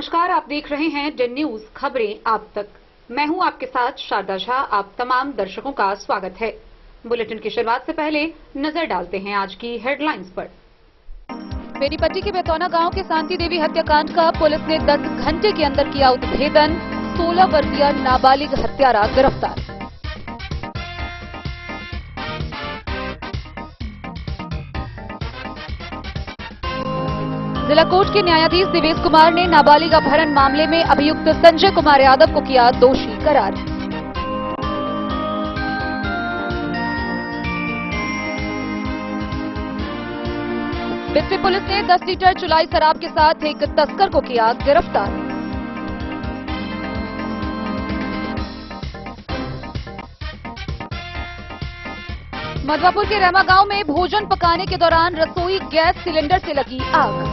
नमस्कार, आप देख रहे हैं डेन न्यूज खबरें आप तक। मैं हूं आपके साथ शारदा झा। आप तमाम दर्शकों का स्वागत है। बुलेटिन की शुरुआत से पहले नजर डालते हैं आज की हेडलाइंस पर। बेनीपट्टी के बेतौना गांव के शांति देवी हत्याकांड का पुलिस ने 10 घंटे के अंदर किया उद्भेदन। 16 वर्षीय नाबालिग हत्यारा गिरफ्तार। जिला कोर्ट के न्यायाधीश दिवेश कुमार ने नाबालिग अपहरण मामले में अभियुक्त संजय कुमार यादव को किया दोषी करार। बिस्फी पुलिस ने 10 लीटर चुलाई शराब के साथ एक तस्कर को किया गिरफ्तार। मधवापुर के रहमा गांव में भोजन पकाने के दौरान रसोई गैस सिलेंडर से लगी आग।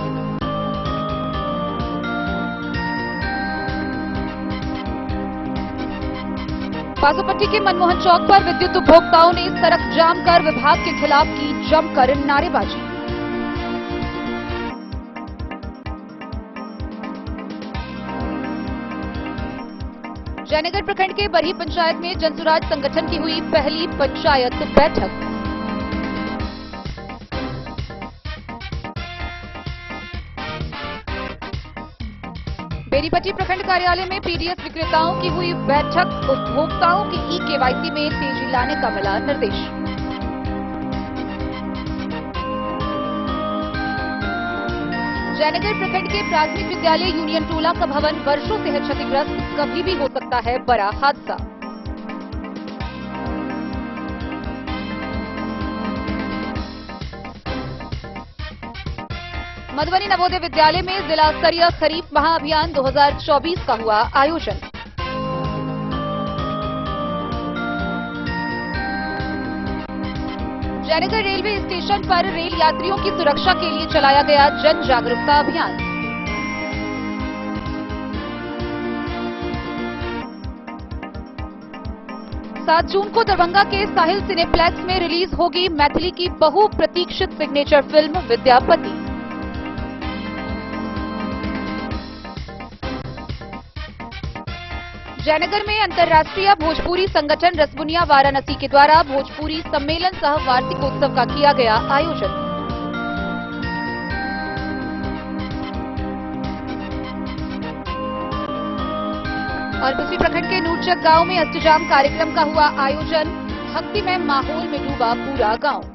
बासोपट्टी के मनमोहन चौक पर विद्युत उपभोक्ताओं ने सड़क जाम कर विभाग के खिलाफ की जमकर नारेबाजी। जयनगर प्रखंड के बरही पंचायत में जनसुराज संगठन की हुई पहली पंचायत बैठक। बेनीपट्टी प्रखंड कार्यालय में पीडीएस विक्रेताओं की हुई बैठक। उपभोक्ताओं की ई-केवाईसी में तेजी लाने का मिला निर्देश। जयनगर प्रखंड के प्राथमिक विद्यालय यूनियन टोला का भवन वर्षों से है क्षतिग्रस्त। कभी भी हो सकता है बड़ा हादसा। मधुबनी नवोदय विद्यालय में जिला स्तरीय खरीफ महाअभियान 2024 का हुआ आयोजन। जयनगर रेलवे स्टेशन पर रेल यात्रियों की सुरक्षा के लिए चलाया गया जन जागरूकता अभियान। 7 जून को दरभंगा के साहिल सिनेप्लेक्स में रिलीज होगी मैथिली की बहुप्रतीक्षित सिग्नेचर फिल्म विद्यापति। जयनगर में अंतर्राष्ट्रीय भोजपुरी संगठन रसबुनिया वाराणसी के द्वारा भोजपुरी सम्मेलन सह वार्षिकोत्सव का किया गया आयोजन। और बिस्फी प्रखंड के नूरचक गांव में अष्टजाम कार्यक्रम का हुआ आयोजन। भक्तिमय माहौल में डूबा पूरा गांव।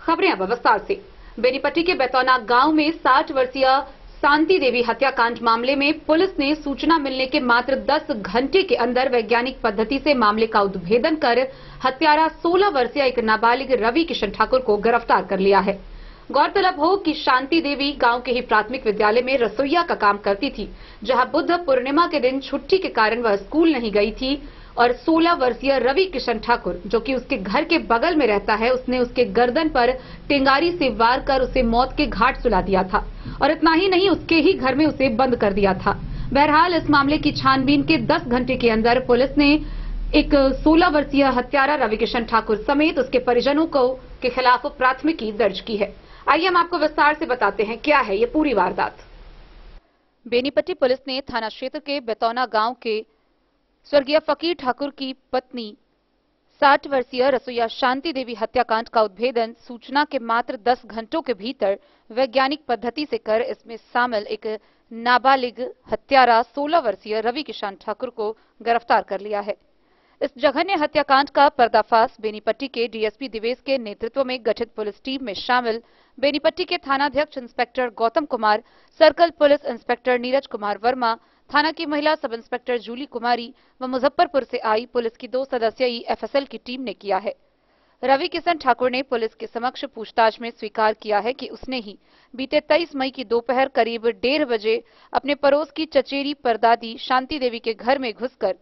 खबरें अब विस्तार से। बेनीपट्टी के बेतौना गांव में 60 वर्षीय शांति देवी हत्याकांड मामले में पुलिस ने सूचना मिलने के मात्र 10 घंटे के अंदर वैज्ञानिक पद्धति से मामले का उद्भेदन कर हत्यारा 16 वर्षीय एक नाबालिग रवि किशन ठाकुर को गिरफ्तार कर लिया है। गौरतलब हो कि शांति देवी गांव के ही प्राथमिक विद्यालय में रसोइया का काम करती थी, जहां बुद्ध पूर्णिमा के दिन छुट्टी के कारण वह स्कूल नहीं गई थी और 16 वर्षीय रवि किशन ठाकुर, जो कि उसके घर के बगल में रहता है, उसने उसके गर्दन पर टेंगारी से वार कर उसे मौत के घाट सुला दिया था और इतना ही नहीं, उसके ही घर में उसे बंद कर दिया था। बहरहाल इस मामले की छानबीन के 10 घंटे के अंदर पुलिस ने एक 16 वर्षीय हत्यारा रवि किशन ठाकुर समेत उसके परिजनों के खिलाफ प्राथमिकी दर्ज की है। आइए हम आपको विस्तार से बताते हैं क्या है ये पूरी वारदात। बेनीपट्टी पुलिस ने थाना क्षेत्र के बेतौना गांव के स्वर्गीय फकीर ठाकुर की पत्नी 60 वर्षीय रसोइया शांति देवी हत्याकांड का उद्भेदन सूचना के मात्र 10 घंटों के भीतर वैज्ञानिक पद्धति से कर इसमें शामिल एक नाबालिग हत्यारा 16 वर्षीय रवि किशन ठाकुर को गिरफ्तार कर लिया है। इस जघन्य हत्याकांड का पर्दाफाश बेनीपट्टी के डीएसपी दिवेश के नेतृत्व में गठित पुलिस टीम में शामिल बेनीपट्टी के थानाध्यक्ष inspector Gautam Kumar, circle police inspector Neeraj Kumar Verma, थाना की महिला सब इंस्पेक्टर जूली कुमारी व मुजफ्फरपुर से आई पुलिस की 2 सदस्यीय एफएसएल की टीम ने किया है। रवि किशन ठाकुर ने पुलिस के समक्ष पूछताछ में स्वीकार किया है कि उसने ही बीते 23 मई की दोपहर करीब 1:30 बजे अपने पड़ोस की चचेरी परदादी शांति देवी के घर में घुसकर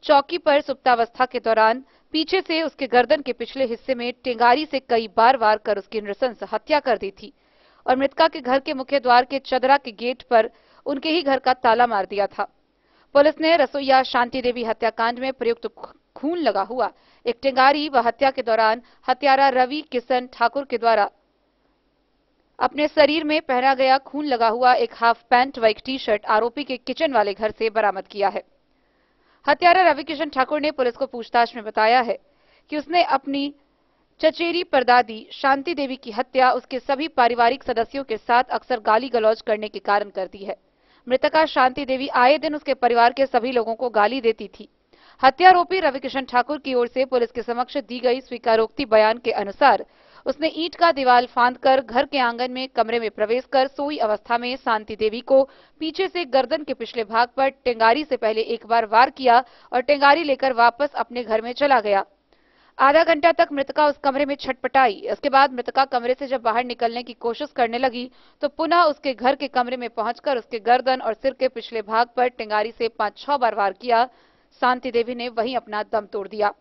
चौकी पर सुप्तावस्था के दौरान पीछे से उसके गर्दन के पिछले हिस्से में टेंगारी से कई बार वार कर उसकी नृशंस हत्या कर दी थी और मृतका के घर के मुख्य द्वार के चदरा के गेट पर उनके ही घर का ताला मार दिया था। पुलिस ने रसोइया शांति देवी हत्याकांड में प्रयुक्त खून लगा हुआ एक टेंगारी व हत्या के दौरान हत्यारा रवि किशन ठाकुर के द्वारा अपने शरीर में पहना गया खून लगा हुआ एक हाफ पैंट व एक टी शर्ट आरोपी के किचन वाले घर से बरामद किया है। हत्यारा रवि किशन ठाकुर ने पुलिस को पूछताछ में बताया है कि उसने अपनी चचेरी परदादी शांति देवी की हत्या उसके सभी पारिवारिक सदस्यों के साथ अक्सर गाली गलौज करने के कारण कर दी है। मृतका शांति देवी आए दिन उसके परिवार के सभी लोगों को गाली देती थी। हत्यारोपी रवि किशन ठाकुर की ओर से पुलिस के समक्ष दी गई स्वीकारोक्ति बयान के अनुसार उसने ईंट का दीवार फांदकर घर के आंगन में कमरे में प्रवेश कर सोई अवस्था में शांति देवी को पीछे से गर्दन के पिछले भाग पर टेंगारी से पहले एक बार वार किया और टेंगारी लेकर वापस अपने घर में चला गया। आधा घंटा तक मृतका उस कमरे में छटपटाई। इसके बाद मृतका कमरे से जब बाहर निकलने की कोशिश करने लगी तो पुनः उसके घर के कमरे में पहुंचकर उसके गर्दन और सिर के पिछले भाग पर टेंगारी से 5-6 बार वार किया। शांति देवी ने वहीं अपना दम तोड़ दिया।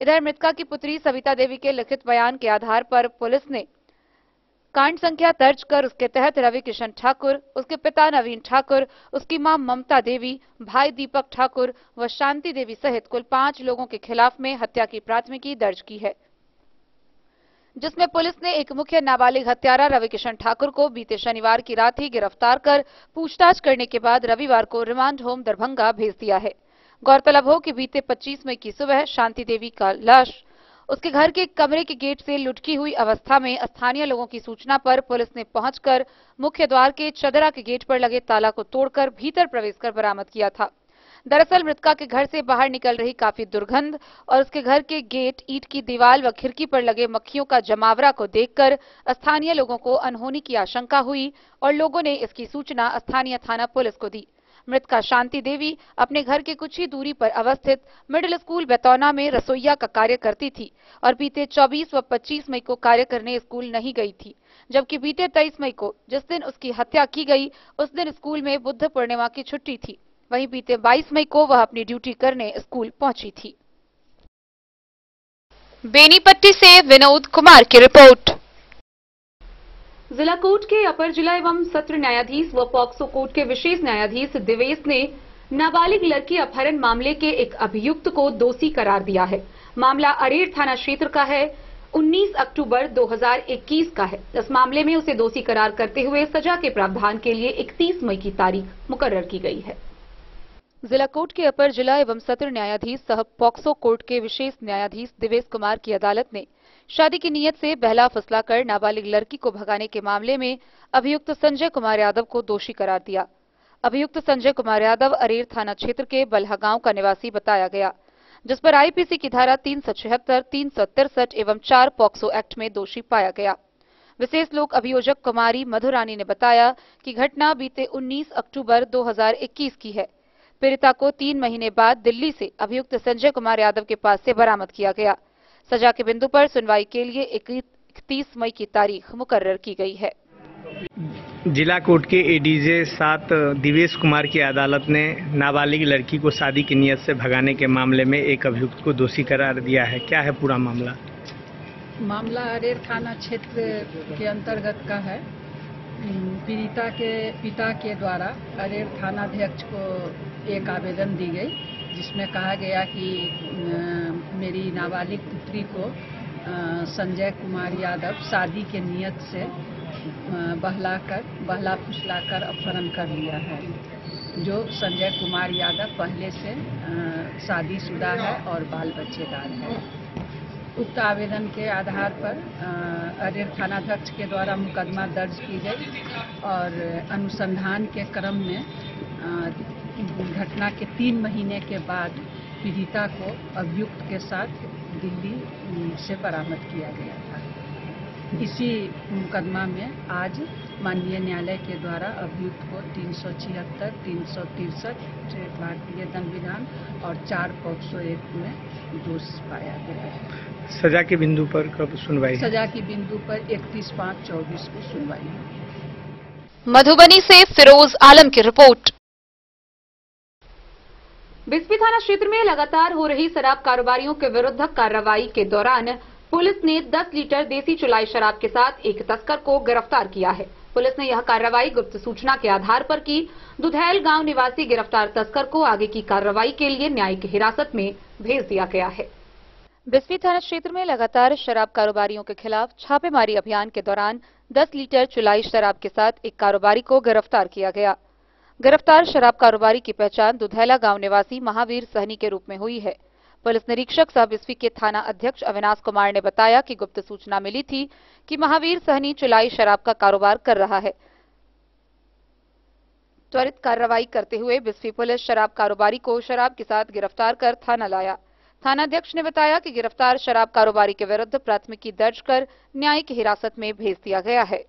इधर मृतका की पुत्री सविता देवी के लिखित बयान के आधार पर पुलिस ने कांड संख्या दर्ज कर उसके तहत रवि किशन ठाकुर, उसके पिता नवीन ठाकुर, उसकी मां ममता देवी, भाई दीपक ठाकुर व शांति देवी सहित कुल 5 लोगों के खिलाफ में हत्या की प्राथमिकी दर्ज की है, जिसमें पुलिस ने एक मुख्य नाबालिग हत्यारा रवि किशन ठाकुर को बीते शनिवार की रात ही गिरफ्तार कर पूछताछ करने के बाद रविवार को रिमांड होम दरभंगा भेज दिया है। गौरतलब हो कि बीते 25 मई की सुबह शांति देवी का लाश उसके घर के कमरे के गेट से लुढ़की हुई अवस्था में स्थानीय लोगों की सूचना पर पुलिस ने पहुंचकर मुख्य द्वार के चदरा के गेट पर लगे ताला को तोड़कर भीतर प्रवेश कर बरामद किया था। दरअसल मृतका के घर से बाहर निकल रही काफी दुर्गंध और उसके घर के गेट, ईंट की दीवार व खिड़की पर लगे मक्खियों का जमावड़ा को देखकर स्थानीय लोगों को अनहोनी की आशंका हुई और लोगों ने इसकी सूचना स्थानीय थाना पुलिस को दी। मृतका शांति देवी अपने घर के कुछ ही दूरी पर अवस्थित मिडिल स्कूल बेतौना में रसोइया का कार्य करती थी और बीते 24 व 25 मई को कार्य करने स्कूल नहीं गई थी, जबकि बीते 23 मई को जिस दिन उसकी हत्या की गई उस दिन स्कूल में बुद्ध पूर्णिमा की छुट्टी थी। वहीं बीते 22 मई को वह अपनी ड्यूटी करने स्कूल पहुंची थी। बेनीपट्टी से विनोद कुमार की रिपोर्ट। जिला कोर्ट के अपर जिला एवं सत्र न्यायाधीश व पॉक्सो कोर्ट के विशेष न्यायाधीश दिवेश ने नाबालिग लड़की अपहरण मामले के एक अभियुक्त को दोषी करार दिया है। मामला अरेर थाना क्षेत्र का है, 19 अक्टूबर 2021 का है। इस मामले में उसे दोषी करार करते हुए सजा के प्रावधान के लिए 31 मई की तारीख मुकर्रर की गई है। जिला कोर्ट के अपर जिला एवं सत्र न्यायाधीश सह पॉक्सो कोर्ट के विशेष न्यायाधीश दिवेश कुमार की अदालत ने शादी की नीयत से बहला फुसलाकर नाबालिग लड़की को भगाने के मामले में अभियुक्त संजय कुमार यादव को दोषी करार दिया। अभियुक्त संजय कुमार यादव अरेर थाना क्षेत्र के बल्हा गांव का निवासी बताया गया, जिस पर आईपीसी की धारा 376, 363 एवं 4 पॉक्सो एक्ट में दोषी पाया गया। विशेष लोक अभियोजक कुमारी मधुरानी ने बताया कि घटना बीते 19 अक्टूबर 2021 की है। पीड़िता को 3 महीने बाद दिल्ली से अभियुक्त संजय कुमार यादव के पास से बरामद किया गया। सजा के बिंदु पर सुनवाई के लिए 31 मई की तारीख मुकर्रर की गई है। जिला कोर्ट के एडीजे 7 दिवेश कुमार की अदालत ने नाबालिग लड़की को शादी की नीयत से भगाने के मामले में एक अभियुक्त को दोषी करार दिया है। क्या है पूरा मामला? मामला अरेर थाना क्षेत्र के अंतर्गत का है। पीड़िता के पिता के द्वारा अरेर थानाध्यक्ष को एक आवेदन दी गई, जिसमें कहा गया कि मेरी नाबालिग पुत्री को संजय कुमार यादव शादी के नियत से बहला फुसलाकर अपहरण कर लिया है, जो संजय कुमार यादव पहले से शादीशुदा है और बाल बच्चेदार है। उक्त आवेदन के आधार पर अरेर थानाध्यक्ष के द्वारा मुकदमा दर्ज की गई और अनुसंधान के क्रम में घटना के 3 महीने के बाद पीड़िता को अभियुक्त के साथ दिल्ली से बरामद किया गया था। इसी मुकदमा में आज माननीय न्यायालय के द्वारा अभियुक्त को 376, 363 भारतीय दंड विधान और 4 पॉक्सो एक्ट में दोष पाया गया है। सजा के बिंदु पर कब सुनवाई? सजा के बिंदु पर 31/5/24 को सुनवाई होगी। मधुबनी से फिरोज आलम की रिपोर्ट। बिस्फी थाना क्षेत्र में लगातार हो रही शराब कारोबारियों के विरुद्ध कार्रवाई के दौरान पुलिस ने 10 लीटर देसी चुलाई शराब के साथ एक तस्कर को गिरफ्तार किया है। पुलिस ने यह कार्रवाई गुप्त सूचना के आधार पर की। दुधैल गांव निवासी गिरफ्तार तस्कर को आगे की कार्रवाई के लिए न्यायिक हिरासत में भेज दिया गया है। बिस्फी थाना क्षेत्र में लगातार शराब कारोबारियों के खिलाफ छापेमारी अभियान के दौरान 10 लीटर चुलाई शराब के साथ एक कारोबारी को गिरफ्तार किया गया। गिरफ्तार शराब कारोबारी की पहचान दुधैला गांव निवासी महावीर सहनी के रूप में हुई है। पुलिस निरीक्षक सह बिस्फी के थाना अध्यक्ष अविनाश कुमार ने बताया कि गुप्त सूचना मिली थी कि महावीर सहनी चुलाई शराब का कारोबार कर रहा है। त्वरित कार्रवाई करते हुए बिस्फी पुलिस शराब कारोबारी को शराब के साथ गिरफ्तार कर थाना लाया। थानाध्यक्ष ने बताया कि गिरफ्तार शराब कारोबारी के विरुद्ध प्राथमिकी दर्ज कर न्यायिक हिरासत में भेज दिया गया है।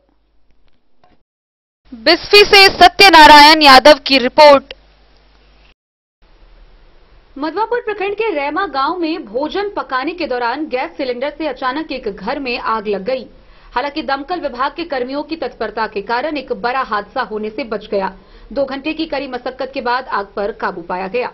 बिस्फी से सत्यनारायण यादव की रिपोर्ट। मधवापुर प्रखंड के रैमा गांव में भोजन पकाने के दौरान गैस सिलेंडर से अचानक एक घर में आग लग गई। हालांकि दमकल विभाग के कर्मियों की तत्परता के कारण एक बड़ा हादसा होने से बच गया। 2 घंटे की कड़ी मशक्कत के बाद आग पर काबू पाया गया।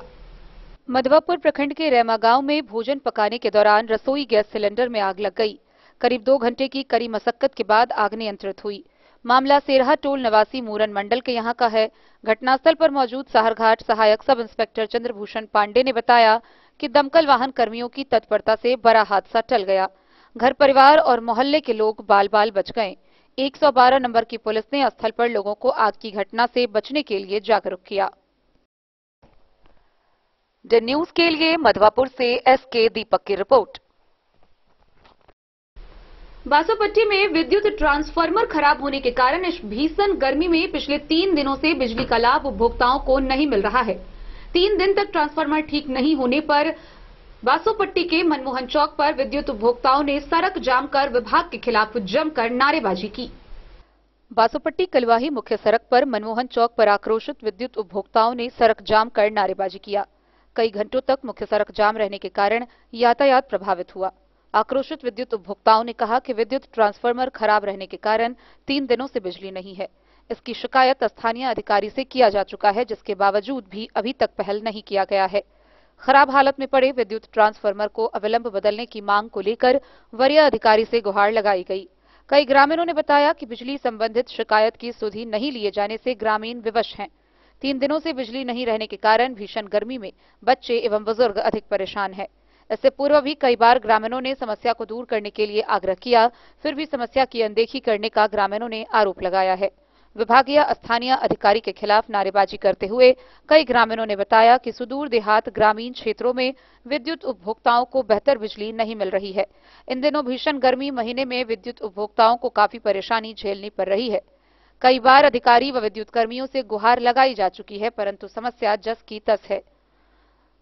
मधवापुर प्रखंड के रैमा गांव में भोजन पकाने के दौरान रसोई गैस सिलेंडर में आग लग गई। करीब 2 घंटे की कड़ी मशक्कत के बाद आग नियंत्रित हुई। मामला सेरहा टोल निवासी मूरन मंडल के यहां का है। घटनास्थल पर मौजूद साहरघाट सहायक सब इंस्पेक्टर चंद्रभूषण पांडे ने बताया कि दमकल वाहन कर्मियों की तत्परता से बड़ा हादसा टल गया। घर परिवार और मोहल्ले के लोग बाल बाल बच गए। 112 नंबर की पुलिस ने स्थल पर लोगों को आग की घटना से बचने के लिए जागरूक किया। द न्यूज के लिए मधवापुर से एसके दीपक की रिपोर्ट। बासोपट्टी में विद्युत ट्रांसफार्मर खराब होने के कारण इस भीषण गर्मी में पिछले 3 दिनों से बिजली का लाभ उपभोक्ताओं को नहीं मिल रहा है। 3 दिन तक ट्रांसफार्मर ठीक नहीं होने पर बासोपट्टी के मनमोहन चौक पर विद्युत उपभोक्ताओं ने सड़क जाम कर विभाग के खिलाफ जमकर नारेबाजी की। बासोपट्टी कलवाही मुख्य सड़क पर मनमोहन चौक पर आक्रोशित विद्युत उपभोक्ताओं ने सड़क जाम कर नारेबाजी किया। कई घंटों तक मुख्य सड़क जाम रहने के कारण यातायात प्रभावित हुआ। आक्रोशित विद्युत उपभोक्ताओं ने कहा कि विद्युत ट्रांसफार्मर खराब रहने के कारण 3 दिनों से बिजली नहीं है। इसकी शिकायत स्थानीय अधिकारी से किया जा चुका है, जिसके बावजूद भी अभी तक पहल नहीं किया गया है। खराब हालत में पड़े विद्युत ट्रांसफार्मर को अविलंब बदलने की मांग को लेकर वरीय अधिकारी से गुहार लगाई गई। कई ग्रामीणों ने बताया कि बिजली संबंधित शिकायत की सुधि नहीं लिए जाने से ग्रामीण विवश हैं। 3 दिनों से बिजली नहीं रहने के कारण भीषण गर्मी में बच्चे एवं बुजुर्ग अधिक परेशान हैं। इससे पूर्व भी कई बार ग्रामीणों ने समस्या को दूर करने के लिए आग्रह किया, फिर भी समस्या की अनदेखी करने का ग्रामीणों ने आरोप लगाया है। विभागीय स्थानीय अधिकारी के खिलाफ नारेबाजी करते हुए कई ग्रामीणों ने बताया कि सुदूर देहात ग्रामीण क्षेत्रों में विद्युत उपभोक्ताओं को बेहतर बिजली नहीं मिल रही है। इन दिनों भीषण गर्मी महीने में विद्युत उपभोक्ताओं को काफी परेशानी झेलनी पड़ रही है। कई बार अधिकारी व विद्युत कर्मियों से गुहार लगाई जा चुकी है, परंतु समस्या जस की तस है।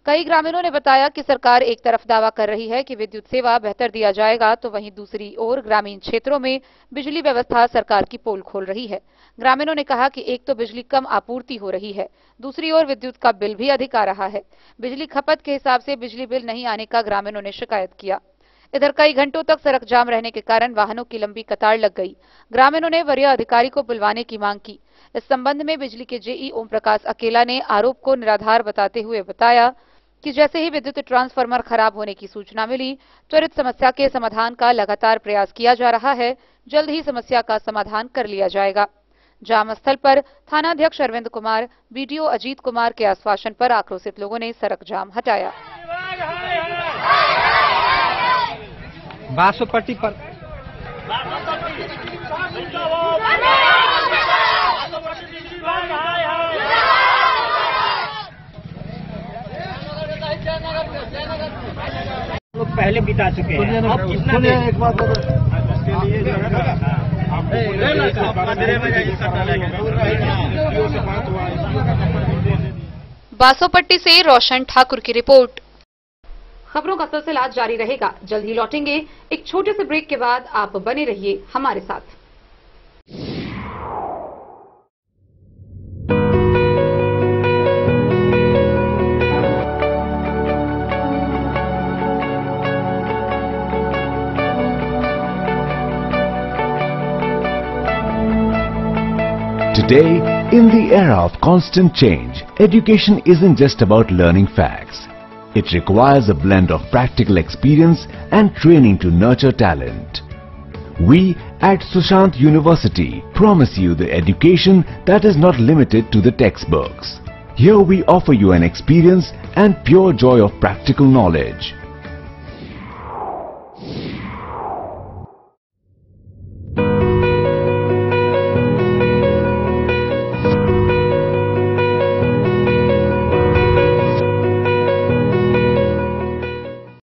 कई ग्रामीणों ने बताया कि सरकार एक तरफ दावा कर रही है कि विद्युत सेवा बेहतर दिया जाएगा, तो वहीं दूसरी ओर ग्रामीण क्षेत्रों में बिजली व्यवस्था सरकार की पोल खोल रही है। ग्रामीणों ने कहा कि एक तो बिजली कम आपूर्ति हो रही है, दूसरी ओर विद्युत का बिल भी अधिक आ रहा है। बिजली खपत के हिसाब से बिजली बिल नहीं आने का ग्रामीणों ने शिकायत किया। इधर कई घंटों तक सड़क जाम रहने के कारण वाहनों की लंबी कतार लग गई। ग्रामीणों ने वरीय अधिकारी को बुलवाने की मांग की। इस संबंध में बिजली के जेई ओम प्रकाश अकेला ने आरोप को निराधार बताते हुए बताया कि जैसे ही विद्युत ट्रांसफार्मर खराब होने की सूचना मिली, त्वरित समस्या के समाधान का लगातार प्रयास किया जा रहा है। जल्द ही समस्या का समाधान कर लिया जाएगा। जाम स्थल पर थानाध्यक्ष अरविंद कुमार, बीडीओ अजीत कुमार के आश्वासन पर आक्रोशित लोगों ने सड़क जाम हटाया। बासोपट्टी पर लोग पहले बिता चुके हैं। अब कितना एक बात बासोपट्टी से रोशन ठाकुर की रिपोर्ट। खबरों का सिलसिला जारी रहेगा। जल्द ही लौटेंगे एक छोटे से ब्रेक के बाद। आप बने रहिए हमारे साथ। Today, in the era of constant change, education isn't just about learning facts. It requires a blend of practical experience and training to nurture talent. We at Sushant University promise you the education that is not limited to the textbooks. Here we offer you an experience and pure joy of practical knowledge.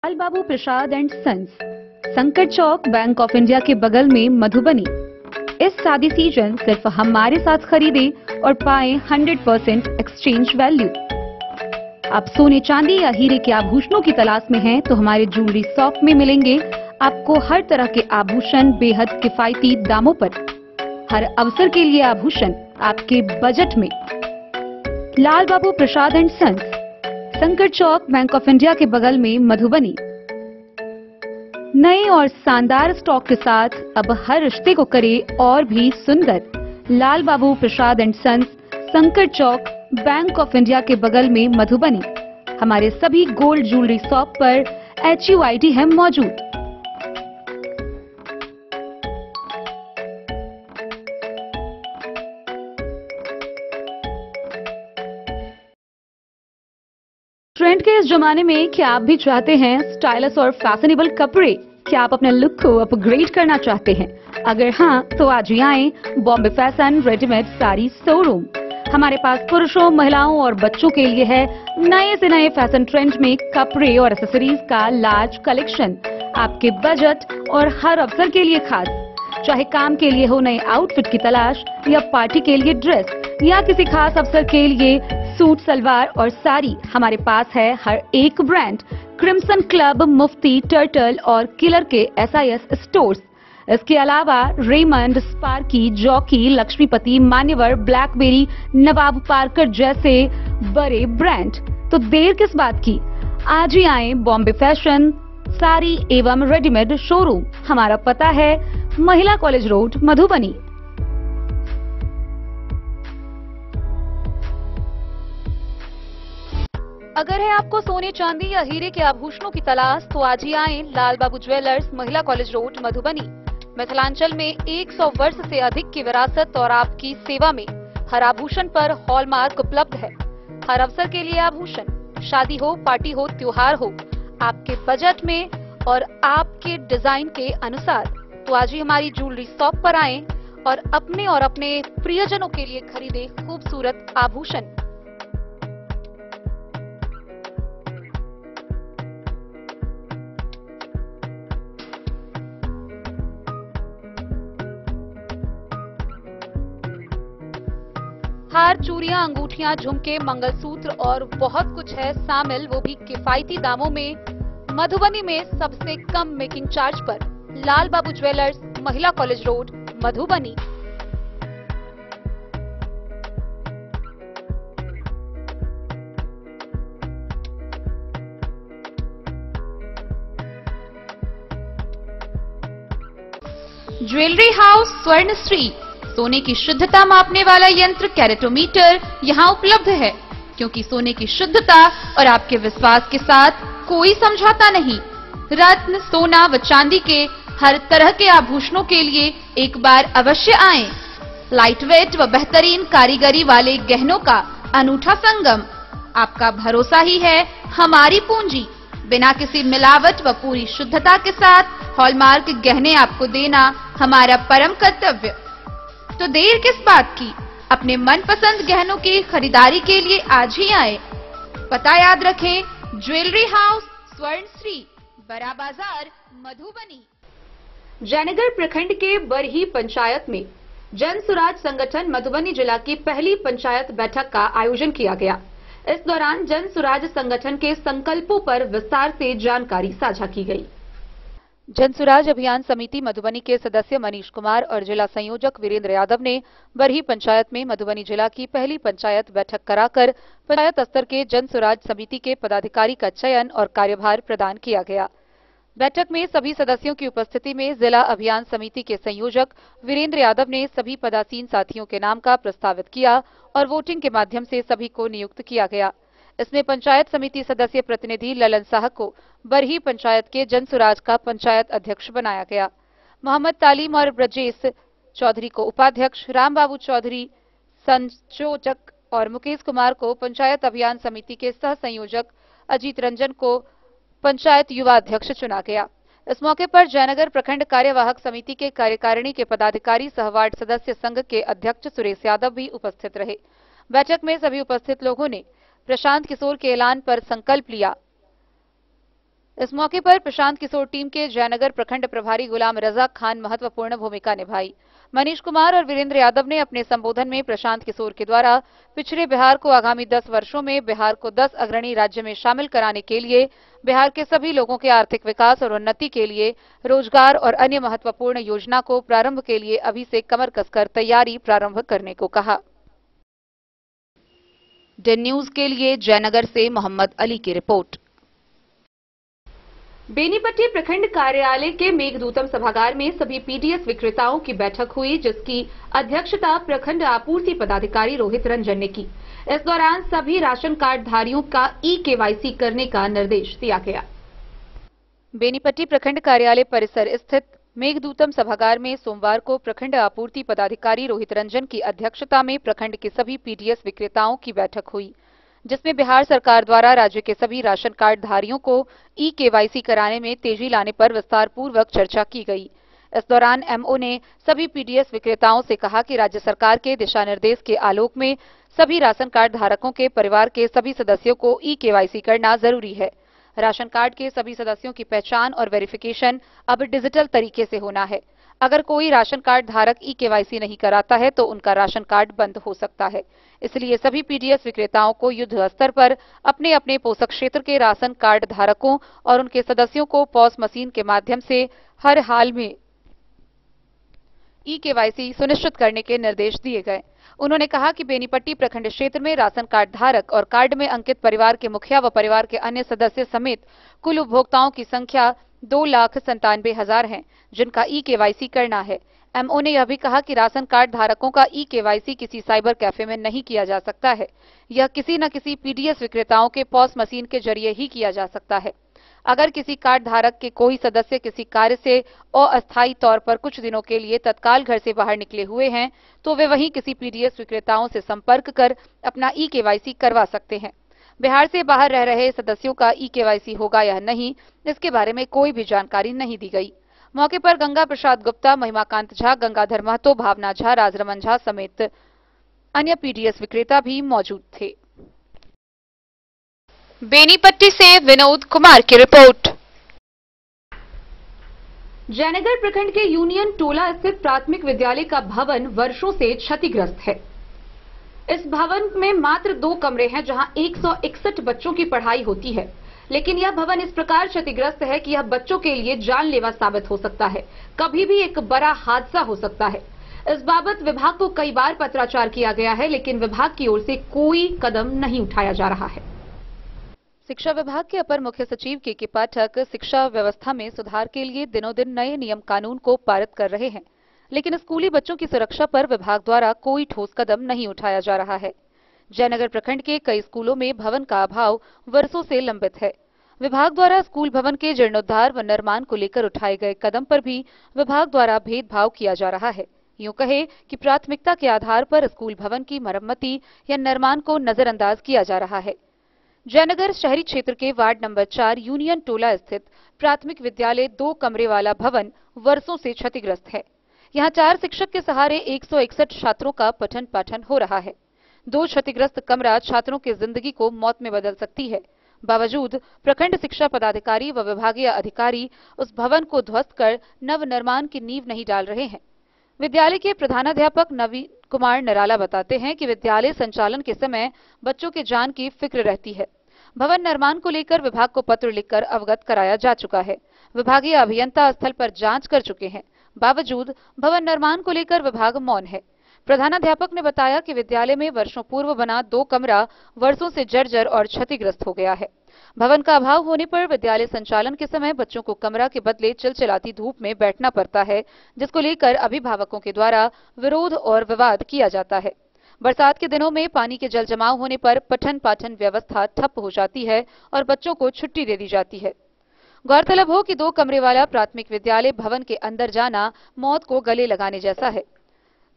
Lal Babu Prasad and sons, Sankat Chowk, bank of India के बगल में, मधुबनी। इस शादी season सिर्फ हमारे साथ खरीदे और पाएं 100% एक्सचेंज वैल्यू। आप सोने चांदी या हीरे के आभूषणों की तलाश में हैं तो हमारे ज्वेलरी शॉप में मिलेंगे आपको हर तरह के आभूषण बेहद किफायती दामों पर। हर अवसर के लिए आभूषण आपके बजट में। लाल Babu Prasad and sons, Sankat Chowk, bank of India के बगल में, मधुबनी। नए और शानदार स्टॉक के साथ अब हर रिश्ते को करे और भी सुंदर। लाल Babu Prasad and sons, Sankat Chowk, bank of India के बगल में, मधुबनी। हमारे सभी गोल्ड ज्वेलरी शॉप पर HUID है मौजूद। ट्रेंड के इस जमाने में क्या आप भी चाहते हैं स्टाइलिश और फैशनेबल कपड़े? क्या आप अपने लुक को अपग्रेड करना चाहते हैं? अगर हाँ, तो आज ही आएं Bombay fashion readymade sari showroom. हमारे पास पुरुषों, महिलाओं और बच्चों के लिए है नए से नए फैशन ट्रेंड में कपड़े और एक्सेसरीज का लार्ज कलेक्शन। आपके बजट और हर अवसर के लिए खास। चाहे काम के लिए हो नए आउटफिट की तलाश, या पार्टी के लिए ड्रेस, या किसी खास अवसर के लिए सूट, सलवार और साड़ी, हमारे पास है हर एक ब्रांड। क्रिम्सन क्लब, मुफ्ती, टर्टल और किलर के SIS स्टोर्स। इसके अलावा रेमंड, स्पार्की, जॉकी, लक्ष्मीपति, मान्यवर, ब्लैकबेरी, नवाब पार्कर जैसे बड़े ब्रांड। तो देर किस बात की, आज ही आए बॉम्बे फैशन साड़ी एवं रेडीमेड शोरूम। हमारा पता है महिला कॉलेज रोड, मधुबनी। अगर है आपको सोने चांदी या हीरे के आभूषणों की तलाश तो आज ही आएं लाल बाबू ज्वेलर्स, महिला कॉलेज रोड, मधुबनी। मिथिलांचल में 100 वर्ष से अधिक की विरासत और आपकी सेवा में हर आभूषण पर हॉलमार्क उपलब्ध है। हर अवसर के लिए आभूषण, शादी हो, पार्टी हो, त्योहार हो, आपके बजट में और आपके डिजाइन के अनुसार। तो आज ही हमारी ज्वेलरी शॉप पर आएं और अपने प्रियजनों के लिए खरीदे खूबसूरत आभूषण। हार, चूड़ियां, अंगूठियां, झुमके, मंगलसूत्र और बहुत कुछ है शामिल, वो भी किफायती दामों में। मधुबनी में सबसे कम मेकिंग चार्ज पर। लाल बाबू ज्वेलर्स, महिला college road, Madhubani. Jewellery house Swarnashri, सोने की शुद्धता मापने वाला यंत्र कैरेटोमीटर यहाँ उपलब्ध है, क्योंकि सोने की शुद्धता और आपके विश्वास के साथ कोई समझौता नहीं। रत्न, सोना व चांदी के हर तरह के आभूषणों के लिए एक बार अवश्य आएं। लाइट वेट व बेहतरीन कारीगरी वाले गहनों का अनूठा संगम। आपका भरोसा ही है हमारी पूंजी। बिना किसी मिलावट व पूरी शुद्धता के साथ हॉलमार्क गहने आपको देना हमारा परम कर्तव्य। तो देर किस बात की, अपने मनपसंद गहनों की खरीदारी के लिए आज ही आए। पता याद रखें, ज्वेलरी हाउस स्वर्णश्री, बड़ा बाजार, मधुबनी। जयनगर प्रखंड के बरही पंचायत में जन सुराज संगठन मधुबनी जिला की पहली पंचायत बैठक का आयोजन किया गया। इस दौरान जन सुराज संगठन के संकल्पों पर विस्तार से जानकारी साझा की गई। जन सुराज अभियान समिति मधुबनी के सदस्य मनीष कुमार और जिला संयोजक वीरेंद्र यादव ने बरही पंचायत में मधुबनी जिला की पहली पंचायत बैठक कराकर पंचायत स्तर के जन सुराज समिति के पदाधिकारी का चयन और कार्यभार प्रदान किया गया। बैठक में सभी सदस्यों की उपस्थिति में जिला अभियान समिति के संयोजक वीरेंद्र यादव ने सभी पदासीन साथियों के नाम का प्रस्तावित किया और वोटिंग के माध्यम से सभी को नियुक्त किया गया। इसमें पंचायत समिति सदस्य प्रतिनिधि ललन साह को बरही पंचायत के जन सुराज का पंचायत अध्यक्ष बनाया गया। मोहम्मद तालीम और ब्रजेश चौधरी को उपाध्यक्ष, रामबाबू चौधरी संयोजक और मुकेश कुमार को पंचायत अभियान समिति के सह संयोजक, अजीत रंजन को पंचायत युवा अध्यक्ष चुना गया। इस मौके पर जयनगर प्रखंड कार्यवाहक समिति के कार्यकारिणी के पदाधिकारी सह वार्ड सदस्य संघ के अध्यक्ष सुरेश यादव भी उपस्थित रहे। बैठक में सभी उपस्थित लोगों ने प्रशांत किशोर के ऐलान पर संकल्प लिया। इस मौके पर प्रशांत किशोर टीम के जयनगर प्रखंड प्रभारी गुलाम रजा खान महत्वपूर्ण भूमिका निभाई। मनीष कुमार और वीरेंद्र यादव ने अपने संबोधन में प्रशांत किशोर के द्वारा पिछड़े बिहार को आगामी 10 वर्षों में बिहार को 10 अग्रणी राज्य में शामिल कराने के लिए, बिहार के सभी लोगों के आर्थिक विकास और उन्नति के लिए, रोजगार और अन्य महत्वपूर्ण योजना को प्रारंभ के लिए अभी से कमर कसकर तैयारी प्रारंभ करने को कहा। डेन न्यूज के लिए जयनगर से मोहम्मद अली की रिपोर्ट। बेनीपट्टी प्रखंड कार्यालय के मेघदूतम सभागार में सभी पीडीएस विक्रेताओं की बैठक हुई, जिसकी अध्यक्षता प्रखंड आपूर्ति पदाधिकारी रोहित रंजन ने की। इस दौरान सभी राशन कार्ड धारियों का ई-केवाईसी करने का निर्देश दिया गया। बेनीपट्टी प्रखंड कार्यालय परिसर स्थित मेघदूतम सभागार में सोमवार को प्रखंड आपूर्ति पदाधिकारी रोहित रंजन की अध्यक्षता में प्रखंड के सभी पीडीएस विक्रेताओं की बैठक हुई, जिसमें बिहार सरकार द्वारा राज्य के सभी राशन कार्ड धारियों को ई-केवाईसी कराने में तेजी लाने पर विस्तार पूर्वक चर्चा की गई। इस दौरान एमओ ने सभी पीडीएस विक्रेताओं से कहा कि राज्य सरकार के दिशा निर्देश के आलोक में सभी राशन कार्ड धारकों के परिवार के सभी सदस्यों को ई-केवाईसी करना जरूरी है। राशन कार्ड के सभी सदस्यों की पहचान और वेरिफिकेशन अब डिजिटल तरीके से होना है। अगर कोई राशन कार्ड धारक ई-केवाईसी नहीं कराता है तो उनका राशन कार्ड बंद हो सकता है। इसलिए सभी पीडीएस विक्रेताओं को युद्ध स्तर पर अपने अपने पोषक क्षेत्र के राशन कार्ड धारकों और उनके सदस्यों को पॉस मशीन के माध्यम से हर हाल में ई-केवाईसी सुनिश्चित करने के निर्देश दिए गए। उन्होंने कहा कि बेनीपट्टी प्रखंड क्षेत्र में राशन कार्ड धारक और कार्ड में अंकित परिवार के मुखिया व परिवार के अन्य सदस्य समेत कुल उपभोक्ताओं की संख्या 2,97,000 है, जिनका ई-केवाईसी करना है। एमओ ने यह भी कहा कि राशन कार्ड धारकों का ई-केवाईसी किसी साइबर कैफे में नहीं किया जा सकता है। यह किसी न किसी पीडीएस विक्रेताओं के पॉस मशीन के जरिए ही किया जा सकता है। अगर किसी कार्ड धारक के कोई सदस्य किसी कार्य से अस्थायी तौर पर कुछ दिनों के लिए तत्काल घर से बाहर निकले हुए हैं, तो वे वहीं किसी पीडीएस विक्रेताओं से संपर्क कर अपना ई-केवाईसी करवा सकते हैं। बिहार से बाहर रह रहे सदस्यों का ई-केवाईसी होगा या नहीं, इसके बारे में कोई भी जानकारी नहीं दी गई। मौके पर गंगा प्रसाद गुप्ता, महिमाकांत झा, गंगाधर महतो, भावना झा, राजरमन झा समेत अन्य पीडीएस विक्रेता भी मौजूद थे। बेनीपट्टी से विनोद कुमार की रिपोर्ट। जयनगर प्रखंड के यूनियन टोला स्थित प्राथमिक विद्यालय का भवन वर्षों से क्षतिग्रस्त है। इस भवन में मात्र 2 कमरे हैं, जहां 161 बच्चों की पढ़ाई होती है, लेकिन यह भवन इस प्रकार क्षतिग्रस्त है कि यह बच्चों के लिए जानलेवा साबित हो सकता है। कभी भी एक बड़ा हादसा हो सकता है। इस बाबत विभाग को कई बार पत्राचार किया गया है, लेकिन विभाग की ओर से कोई कदम नहीं उठाया जा रहा है। शिक्षा विभाग के अपर मुख्य सचिव के पाठक शिक्षा व्यवस्था में सुधार के लिए दिनों दिन नए नियम कानून को पारित कर रहे हैं, लेकिन स्कूली बच्चों की सुरक्षा पर विभाग द्वारा कोई ठोस कदम नहीं उठाया जा रहा है। जयनगर प्रखंड के कई स्कूलों में भवन का अभाव वर्षों से लंबित है। विभाग द्वारा स्कूल भवन के जीर्णोद्धार व निर्माण को लेकर उठाए गए कदम पर भी विभाग द्वारा भेदभाव किया जा रहा है। यूं कहे कि प्राथमिकता के आधार पर स्कूल भवन की मरम्मती या निर्माण को नजरअंदाज किया जा रहा है। जयनगर शहरी क्षेत्र के वार्ड नंबर 4 यूनियन टोला स्थित प्राथमिक विद्यालय 2 कमरे वाला भवन वर्षों से क्षतिग्रस्त है। यहाँ 4 शिक्षक के सहारे 161 छात्रों का पठन पाठन हो रहा है। 2 क्षतिग्रस्त कमरा छात्रों की जिंदगी को मौत में बदल सकती है। बावजूद प्रखंड शिक्षा पदाधिकारी व विभागीय अधिकारी उस भवन को ध्वस्त कर नव निर्माण की नींव नहीं डाल रहे हैं। विद्यालय के प्रधानाध्यापक नवीन कुमार नराला बताते हैं कि विद्यालय संचालन के समय बच्चों के जान की फिक्र रहती है। भवन निर्माण को लेकर विभाग को पत्र लिखकर अवगत कराया जा चुका है। विभागीय अभियंता स्थल पर जांच कर चुके हैं। बावजूद भवन निर्माण को लेकर विभाग मौन है। प्रधानाध्यापक ने बताया कि विद्यालय में वर्षों पूर्व बना 2 कमरा वर्षों से जर्जर और क्षतिग्रस्त हो गया है। भवन का अभाव होने पर विद्यालय संचालन के समय बच्चों को कमरा के बदले चिलचिलाती धूप में बैठना पड़ता है, जिसको लेकर अभिभावकों के द्वारा विरोध और विवाद किया जाता है। बरसात के दिनों में पानी के जल जमाव होने पर पठन पाठन व्यवस्था ठप हो जाती है और बच्चों को छुट्टी दे दी जाती है। गौरतलब हो कि 2 कमरे वाला प्राथमिक विद्यालय भवन के अंदर जाना मौत को गले लगाने जैसा है।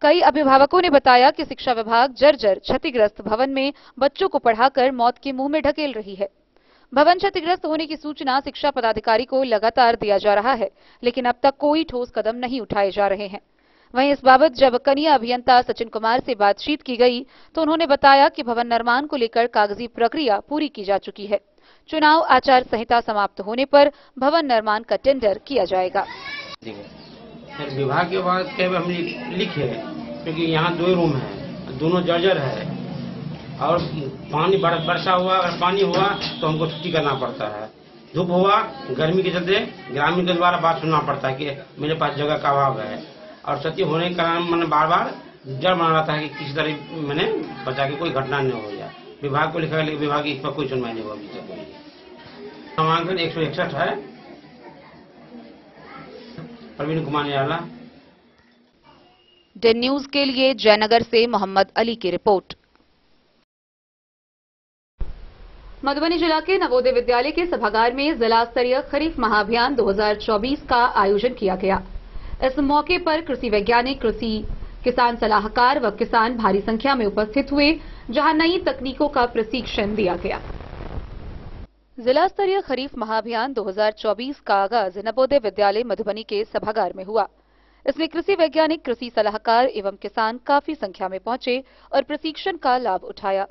कई अभिभावकों ने बताया कि शिक्षा विभाग जर्जर क्षतिग्रस्त भवन में बच्चों को पढ़ाकर मौत के मुंह में ढकेल रही है। भवन क्षतिग्रस्त होने की सूचना शिक्षा पदाधिकारी को लगातार दिया जा रहा है, लेकिन अब तक कोई ठोस कदम नहीं उठाए जा रहे हैं। वहीं इस बाबत जब कनीय अभियंता सचिन कुमार से बातचीत की गई तो उन्होंने बताया कि भवन निर्माण को लेकर कागजी प्रक्रिया पूरी की जा चुकी है। चुनाव आचार संहिता समाप्त होने पर भवन निर्माण का टेंडर किया जाएगा। विभाग के बाद हम लिखे, क्योंकि यहाँ 2 रूम है, दोनों जर्जर है और पानी वर्षा हुआ, अगर पानी हुआ तो हमको छुट्टी करना पड़ता है। धूप हुआ, गर्मी के चलते ग्रामीण के द्वारा बात सुनना पड़ता है कि मेरे पास जगह का अभाव है, और क्षति होने के कारण मैंने बार बार डर बना रहता है कि किसी तरह मैंने बचा के कोई घटना नहीं हो जाए। विभाग को लिखा, लेकिन विभाग इस पर कोई सुनवाई नहीं हुआ अभी तक। नामांकन 161 है। प्रवीण कुमार निराला, डेन न्यूज के लिए जयनगर से मोहम्मद अली की रिपोर्ट। मधुबनी जिला के नवोदय विद्यालय के सभागार में जिला स्तरीय खरीफ महाअभियान 2024 का आयोजन किया गया। इस मौके पर कृषि वैज्ञानिक, किसान सलाहकार व किसान भारी संख्या में उपस्थित हुए, जहां नई तकनीकों का प्रशिक्षण दिया गया। जिला स्तरीय खरीफ महाअभियान 2024 का आगाज नवोदय विद्यालय मधुबनी के सभागार में हुआ। इसमें कृषि वैज्ञानिक, कृषि सलाहकार एवं किसान काफी संख्या में पहुंचे और प्रशिक्षण का लाभ उठाया।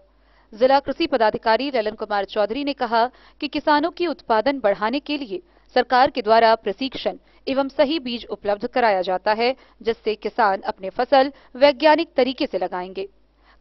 जिला कृषि पदाधिकारी ललन कुमार चौधरी ने कहा कि किसानों की उत्पादन बढ़ाने के लिए सरकार के द्वारा प्रशिक्षण एवं सही बीज उपलब्ध कराया जाता है, जिससे किसान अपने फसल वैज्ञानिक तरीके से लगाएंगे।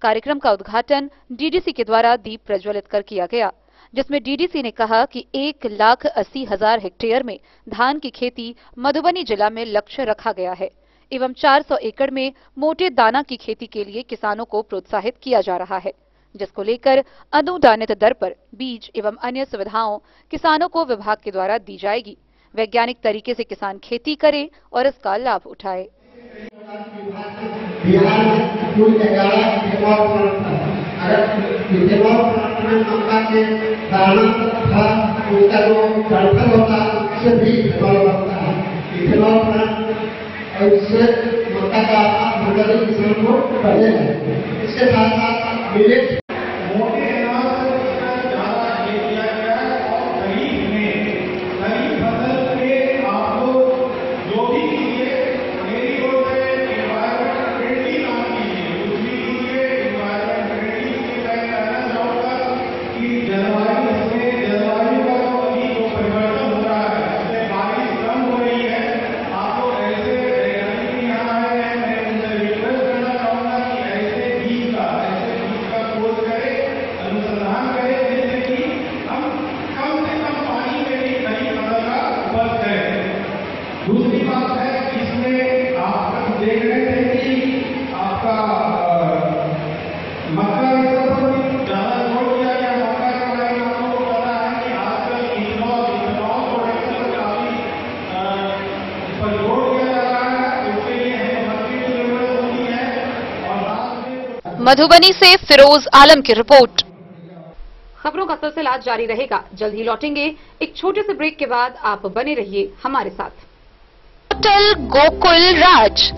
कार्यक्रम का उद्घाटन डीडीसी के द्वारा दीप प्रज्वलित कर किया गया, जिसमें डीडीसी ने कहा कि 1,80,000 हेक्टेयर में धान की खेती मधुबनी जिला में लक्ष्य रखा गया है एवं 400 एकड़ में मोटे दाना की खेती के लिए किसानों को प्रोत्साहित किया जा रहा है, जिसको लेकर अनुदानित दर पर बीज एवं अन्य सुविधाओं किसानों को विभाग के द्वारा दी जाएगी। वैज्ञानिक तरीके से किसान खेती करें और इसका लाभ उठाए। मधुबनी से फिरोज आलम की रिपोर्ट। खबरों का सिलसिला जारी रहेगा, जल्द ही लौटेंगे एक छोटे से ब्रेक के बाद। आप बने रहिए हमारे साथ। होटल गोकुल राज,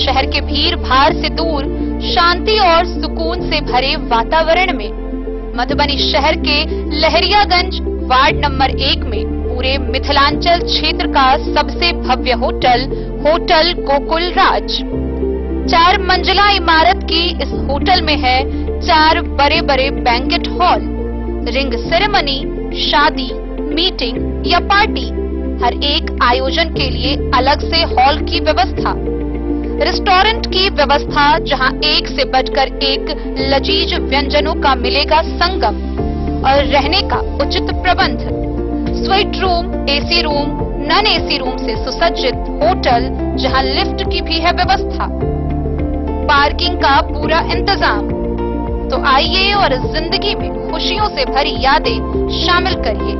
शहर के भीड़ भाड़ से दूर शांति और सुकून से भरे वातावरण में मधुबनी शहर के लहरियागंज वार्ड नंबर 1 में पूरे मिथिलांचल क्षेत्र का सबसे भव्य होटल होटल गोकुल राज 4 मंजिला इमारत की इस होटल में है 4 बड़े बड़े बैंकेट हॉल, रिंग सेरेमनी, शादी, मीटिंग या पार्टी, हर एक आयोजन के लिए अलग से हॉल की व्यवस्था, रेस्टोरेंट की व्यवस्था जहां एक से बढ़कर एक लजीज व्यंजनों का मिलेगा संगम और रहने का उचित प्रबंध। Suite room, AC room, non AC room से सुसज्जित होटल जहां लिफ्ट की भी है व्यवस्था, पार्किंग का पूरा इंतजाम। तो आइए और इस जिंदगी में खुशियों से भरी यादें शामिल करिए।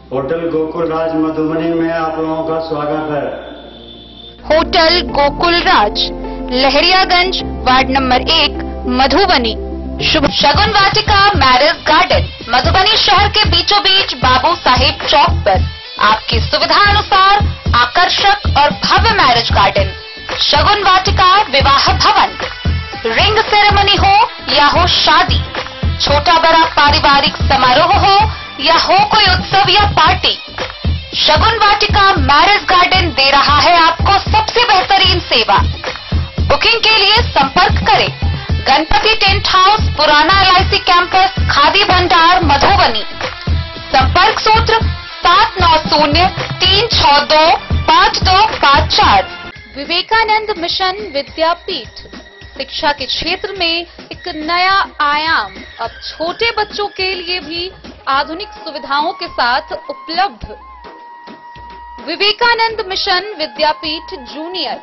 होटल गोकुल राज मधुबनी में आप लोगों का स्वागत है। होटल गोकुल राज, लहरियागंज, वार्ड नंबर 1, मधुबनी। शुभ शगुन वाटिका मैरिज गार्डन, मधुबनी शहर के बीचों बीच बाबू साहिब चौक पर आपकी सुविधा अनुसार आकर्षक और भव्य मैरिज गार्डन। शगुन वाटिका विवाह भवन, रिंग सेरेमनी हो या हो शादी, छोटा बड़ा पारिवारिक समारोह हो या हो कोई उत्सव या पार्टी, शगुन वाटिका मैरिज गार्डन दे रहा है आपको सबसे बेहतरीन सेवा। बुकिंग के लिए संपर्क करें गणपति टेंट हाउस, पुराना LIC कैंपस, खादी भंडार, मधुबनी। संपर्क सूत्र 7903625254। विवेकानंद मिशन विद्यापीठ, शिक्षा के क्षेत्र में एक नया आयाम अब छोटे बच्चों के लिए भी आधुनिक सुविधाओं के साथ उपलब्ध। विवेकानंद मिशन विद्यापीठ जूनियर,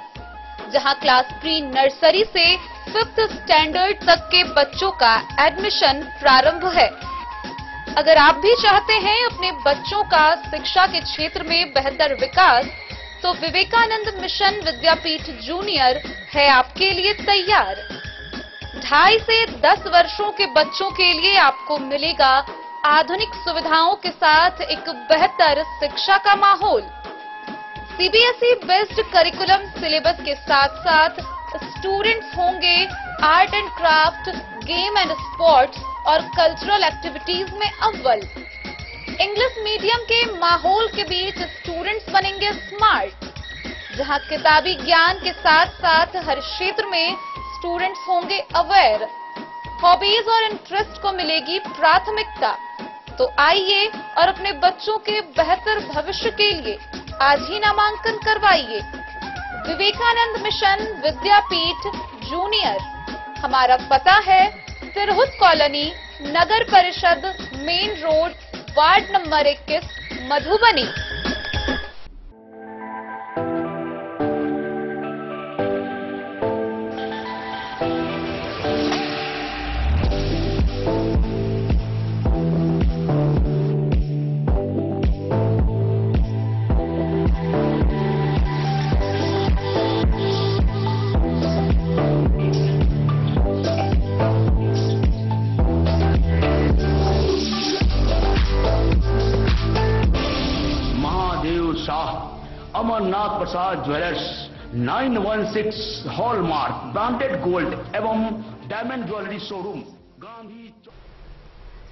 जहां क्लास प्री नर्सरी से 5th स्टैंडर्ड तक के बच्चों का एडमिशन प्रारंभ है। अगर आप भी चाहते हैं अपने बच्चों का शिक्षा के क्षेत्र में बेहतर विकास, तो विवेकानंद मिशन विद्यापीठ जूनियर है आपके लिए तैयार। 2.5 से 10 वर्षों के बच्चों के लिए आपको मिलेगा आधुनिक सुविधाओं के साथ एक बेहतर शिक्षा का माहौल। CBSE बेस्ड करिकुलम सिलेबस के साथ साथ स्टूडेंट्स होंगे art and craft, game and sports और कल्चरल एक्टिविटीज में अव्वल। इंग्लिश मीडियम के माहौल के बीच स्टूडेंट्स बनेंगे स्मार्ट, जहां किताबी ज्ञान के साथ साथ हर क्षेत्र में स्टूडेंट्स होंगे अवेयर। हॉबीज और इंटरेस्ट को मिलेगी प्राथमिकता। तो आइए और अपने बच्चों के बेहतर भविष्य के लिए आज ही नामांकन करवाइए। विवेकानंद मिशन विद्यापीठ जूनियर, हमारा पता है तिरहुत कॉलोनी, नगर परिषद, main road, ward number 21, Madhubani. Amarnath Prasad jewellers, 916 hallmark branded gold एवं डायमंड ज्वेलरी शोरूम, गांधी।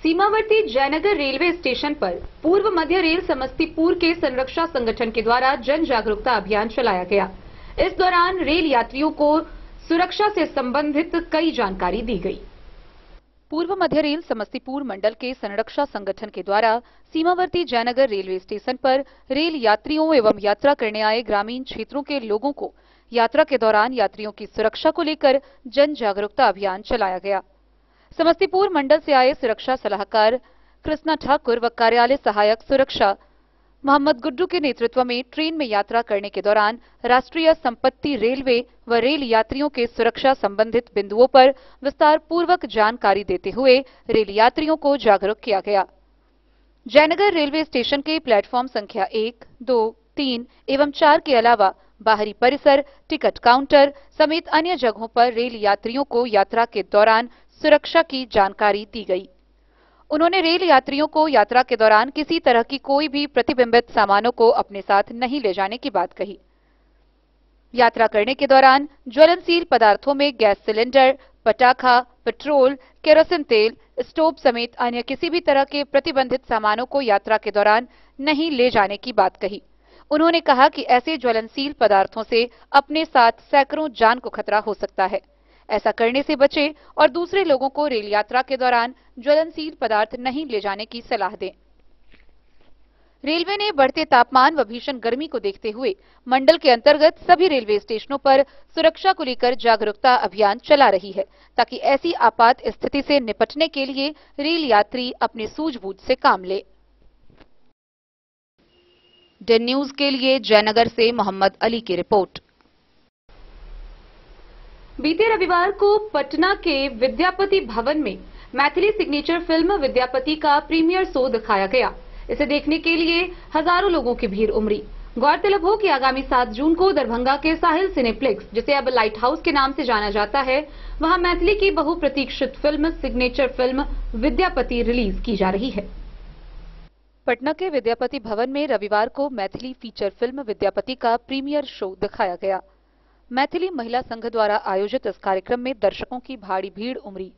सीमावर्ती जयनगर रेलवे स्टेशन पर पूर्व मध्य रेल समस्तीपुर के संरक्षा संगठन के द्वारा जन जागरूकता अभियान चलाया गया। इस दौरान रेल यात्रियों को सुरक्षा से संबंधित कई जानकारी दी गई। पूर्व मध्य रेल समस्तीपुर मंडल के संरक्षा संगठन के द्वारा सीमावर्ती जयनगर रेलवे स्टेशन पर रेल यात्रियों एवं यात्रा करने आए ग्रामीण क्षेत्रों के लोगों को यात्रा के दौरान यात्रियों की सुरक्षा को लेकर जन जागरूकता अभियान चलाया गया। समस्तीपुर मंडल से आए सुरक्षा सलाहकार कृष्णा ठाकुर व कार्यालय सहायक सुरक्षा मोहम्मद गुड्डू के नेतृत्व में ट्रेन में यात्रा करने के दौरान राष्ट्रीय संपत्ति रेलवे व रेल यात्रियों के सुरक्षा संबंधित बिंदुओं पर विस्तार पूर्वक जानकारी देते हुए रेल यात्रियों को जागरूक किया गया। जयनगर रेलवे स्टेशन के प्लेटफॉर्म संख्या 1, 2, 3 एवं 4 के अलावा बाहरी परिसर, टिकट काउंटर समेत अन्य जगहों पर रेल यात्रियों को यात्रा के दौरान सुरक्षा की जानकारी दी गई। उन्होंने रेल यात्रियों को यात्रा के दौरान किसी तरह की कोई भी प्रतिबिंबित सामानों को अपने साथ नहीं ले जाने की बात कही। यात्रा करने के दौरान ज्वलनशील पदार्थों में गैस सिलेंडर, पटाखा, पेट्रोल, केरोसिन तेल, स्टोव समेत अन्य किसी भी तरह के प्रतिबंधित सामानों को यात्रा के दौरान नहीं ले जाने की बात कही। उन्होंने कहा कि ऐसे ज्वलनशील पदार्थों से अपने साथ सैकड़ों जान को खतरा हो सकता है। ऐसा करने से बचें और दूसरे लोगों को रेल यात्रा के दौरान ज्वलनशील पदार्थ नहीं ले जाने की सलाह दें। रेलवे ने बढ़ते तापमान व भीषण गर्मी को देखते हुए मंडल के अंतर्गत सभी रेलवे स्टेशनों पर सुरक्षा को लेकर जागरूकता अभियान चला रही है, ताकि ऐसी आपात स्थिति से निपटने के लिए रेल यात्री अपनी सूझबूझ से काम ले। डेन न्यूज के लिए जयनगर से मोहम्मद अली की रिपोर्ट। बीते रविवार को पटना के विद्यापति भवन में मैथिली सिग्नेचर फिल्म विद्यापति का प्रीमियर शो दिखाया गया। इसे देखने के लिए हजारों लोगों की भीड़ उमड़ी। गौरतलब हो कि आगामी 7 जून को दरभंगा के साहिल सिनेप्लेक्स, जिसे अब लाइट हाउस के नाम से जाना जाता है, वहां मैथिली की बहुप्रतीक्षित film signature film Vidyapati release की जा रही है। पटना के विद्यापति भवन में रविवार को मैथिली फीचर फिल्म विद्यापति का प्रीमियर शो दिखाया गया। मैथिली महिला संघ द्वारा आयोजित इस कार्यक्रम में दर्शकों की भारी भीड़ उमड़ी।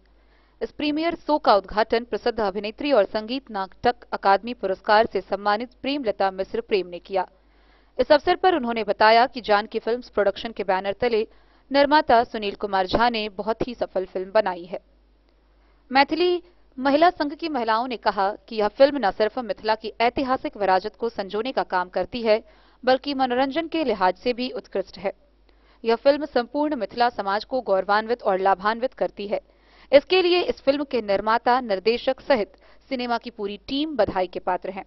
इस प्रीमियर शो का उद्घाटन प्रसिद्ध अभिनेत्री और संगीत नाटक अकादमी पुरस्कार से सम्मानित प्रेमलता मिश्र प्रेम ने किया। इस अवसर पर उन्होंने बताया कि जानकी फिल्म्स प्रोडक्शन के बैनर तले निर्माता सुनील कुमार झा ने बहुत ही सफल फिल्म बनाई है। मैथिली महिला संघ की महिलाओं ने कहा कि यह फिल्म न सिर्फ मिथिला की ऐतिहासिक विरासत को संजोने का काम करती है, बल्कि मनोरंजन के लिहाज से भी उत्कृष्ट है। यह फिल्म संपूर्ण मिथिला समाज को गौरवान्वित और लाभान्वित करती है। इसके लिए इस फिल्म के निर्माता, निर्देशक सहित सिनेमा की पूरी टीम बधाई के पात्र है।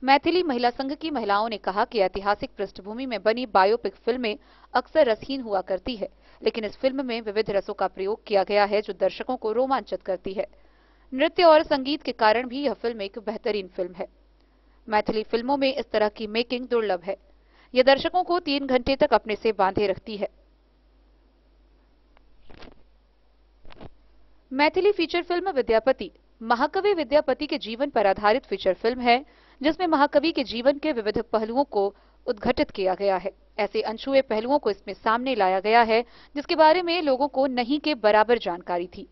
मैथिली महिला संघ की महिलाओं ने कहा कि ऐतिहासिक पृष्ठभूमि में बनी बायोपिक फिल्में अक्सर रसहीन हुआ करती है, लेकिन इस फिल्म में विविध रसों का प्रयोग किया गया है जो दर्शकों को रोमांचित करती है। नृत्य और संगीत के कारण भी यह फिल्म एक बेहतरीन फिल्म है। मैथिली फिल्मों में इस तरह की मेकिंग दुर्लभ है। यह दर्शकों को 3 घंटे तक अपने से बांधे रखती है। मैथिली फीचर फिल्म विद्यापति महाकवि विद्यापति के जीवन पर आधारित फीचर फिल्म है, जिसमें महाकवि के जीवन के विविध पहलुओं को उद्घाटित किया गया है। ऐसे अनछुए पहलुओं को इसमें सामने लाया गया है जिसके बारे में लोगों को नहीं के बराबर जानकारी थी।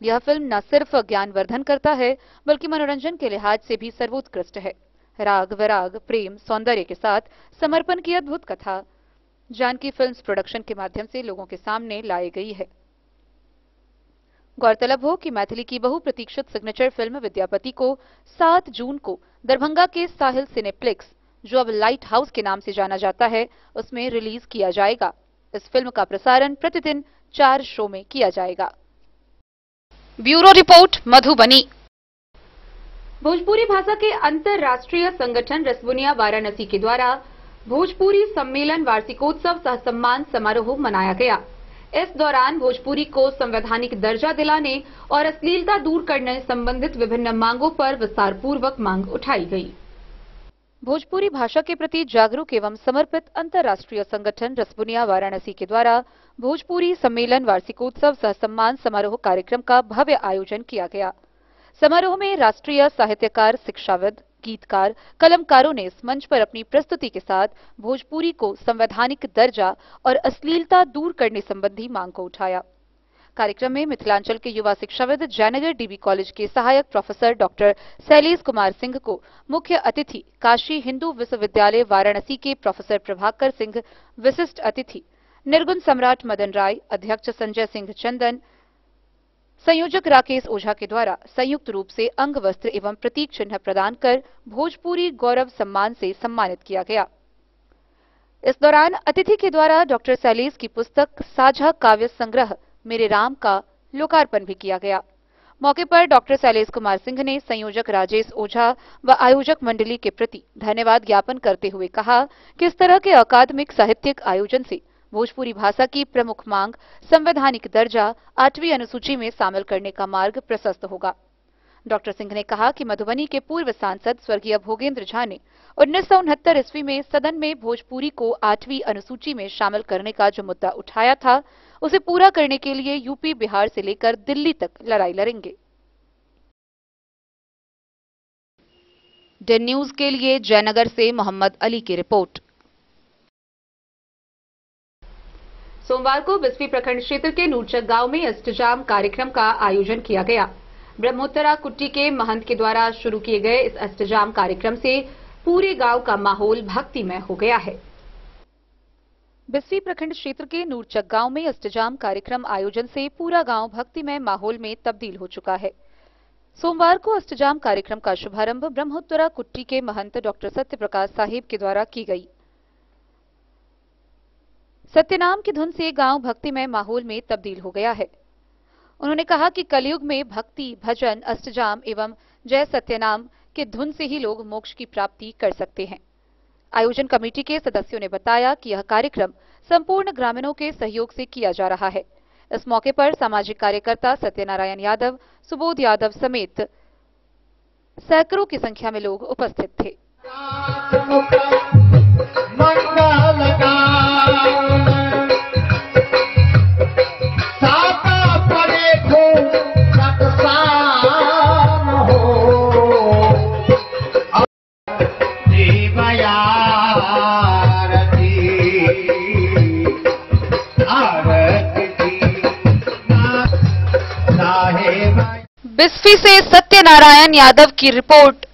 यह फिल्म न सिर्फ ज्ञानवर्धन करता है, बल्कि मनोरंजन के लिहाज से भी सर्वोत्कृष्ट है। राग, विराग, प्रेम, सौंदर्य के साथ समर्पण की अद्भुत कथा जानकी फिल्म्स प्रोडक्शन के माध्यम से लोगों के सामने लाई गई है। गौरतलब हो कि मैथिली की बहुप्रतीक्षित सिग्नेचर फिल्म विद्यापति को 7 जून को दरभंगा के साहिल सिनेप्लेक्स, जो अब लाइट हाउस के नाम से जाना जाता है, उसमें रिलीज किया जाएगा। इस फिल्म का प्रसारण प्रतिदिन 4 शो में किया जाएगा। Bureau report, Madhubani. भोजपुरी भाषा के अंतर्राष्ट्रीय संगठन रसबुनिया वाराणसी के द्वारा भोजपुरी सम्मेलन वार्षिकोत्सव सह सम्मान समारोह मनाया गया। इस दौरान भोजपुरी को संवैधानिक दर्जा दिलाने और अश्लीलता दूर करने संबंधित विभिन्न मांगों पर विस्तारपूर्वक मांग उठाई गई। भोजपुरी भाषा के प्रति जागरूक एवं समर्पित अंतर्राष्ट्रीय संगठन रसबुनिया वाराणसी के द्वारा भोजपुरी सम्मेलन वार्षिकोत्सव सह सम्मान समारोह कार्यक्रम का भव्य आयोजन किया गया। समारोह में राष्ट्रीय साहित्यकार, शिक्षाविद, गीतकार, कलमकारों ने इस मंच पर अपनी प्रस्तुति के साथ भोजपुरी को संवैधानिक दर्जा और अश्लीलता दूर करने संबंधी मांग को उठाया। कार्यक्रम में मिथिलांचल के युवा शिक्षाविद जयनगर डीबी कॉलेज के सहायक प्रोफेसर डॉक्टर शैलेश कुमार सिंह को मुख्य अतिथि, काशी हिंदू विश्वविद्यालय वाराणसी के प्रोफेसर प्रभाकर सिंह विशिष्ट अतिथि, निर्गुण सम्राट मदन राय, अध्यक्ष संजय सिंह चंदन, संयोजक राकेश ओझा के द्वारा संयुक्त रूप से अंग वस्त्र एवं प्रतीक चिन्ह प्रदान कर भोजपुरी गौरव सम्मान से सम्मानित किया गया। इस दौरान अतिथि के द्वारा डॉक्टर शैलेश की पुस्तक साझा काव्य संग्रह मेरे राम का लोकार्पण भी किया गया। मौके पर डॉक्टर शैलेश कुमार सिंह ने संयोजक राजेश ओझा व आयोजक मंडली के प्रति धन्यवाद ज्ञापन करते हुए कहा कि इस तरह के अकादमिक साहित्यिक आयोजन से भोजपुरी भाषा की प्रमुख मांग संवैधानिक दर्जा 8वीं अनुसूची में शामिल करने का मार्ग प्रशस्त होगा। डॉक्टर सिंह ने कहा कि मधुबनी के पूर्व सांसद स्वर्गीय भोगेंद्र झा ने 1969 ईस्वी में सदन में भोजपुरी को 8वीं अनुसूची में शामिल करने का जो मुद्दा उठाया था, उसे पूरा करने के लिए यूपी, बिहार से लेकर दिल्ली तक लड़ाई लड़ेंगे। डेन न्यूज के लिए जयनगर से मोहम्मद अली की रिपोर्ट। सोमवार को बिस्फी प्रखंड क्षेत्र के नूरचक गांव में अष्टजाम कार्यक्रम का आयोजन किया गया। ब्रह्मोत्तरा कुट्टी के महंत के द्वारा शुरू किए गए इस अष्टजाम कार्यक्रम से पूरे गांव का माहौल भक्तिमय हो गया है। बिस्फी प्रखंड क्षेत्र के नूरचक गांव में अष्टजाम कार्यक्रम आयोजन से पूरा गांव भक्तिमय माहौल में तब्दील हो चुका है। सोमवार को अष्टजाम कार्यक्रम का शुभारंभ ब्रह्मोत्तरा कुट्टी के महंत डॉक्टर सत्यप्रकाश साहिब के द्वारा की गई। सत्यनाम की धुन से गांव भक्तिमय माहौल में तब्दील हो गया है। उन्होंने कहा कि कलयुग में भक्ति, भजन, अष्टजाम एवं जय सत्यनाम के धुन से ही लोग मोक्ष की प्राप्ति कर सकते हैं। आयोजन कमेटी के सदस्यों ने बताया कि यह कार्यक्रम संपूर्ण ग्रामीणों के सहयोग से किया जा रहा है। इस मौके पर सामाजिक कार्यकर्ता सत्यनारायण यादव, सुबोध यादव समेत सैकड़ों की संख्या में लोग उपस्थित थे। बिस्फी से सत्यनारायण यादव की रिपोर्ट।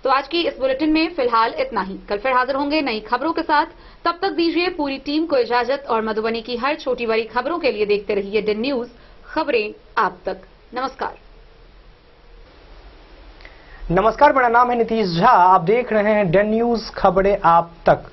तो आज की इस बुलेटिन में फिलहाल इतना ही। कल फिर हाजिर होंगे नई खबरों के साथ। तब तक दीजिए पूरी टीम को इजाजत और मधुबनी की हर छोटी बड़ी खबरों के लिए देखते रहिए डेन न्यूज, खबरें आप तक। नमस्कार। नमस्कार, मेरा नाम है नीतीश झा। आप देख रहे हैं डेन न्यूज, खबरें आप तक।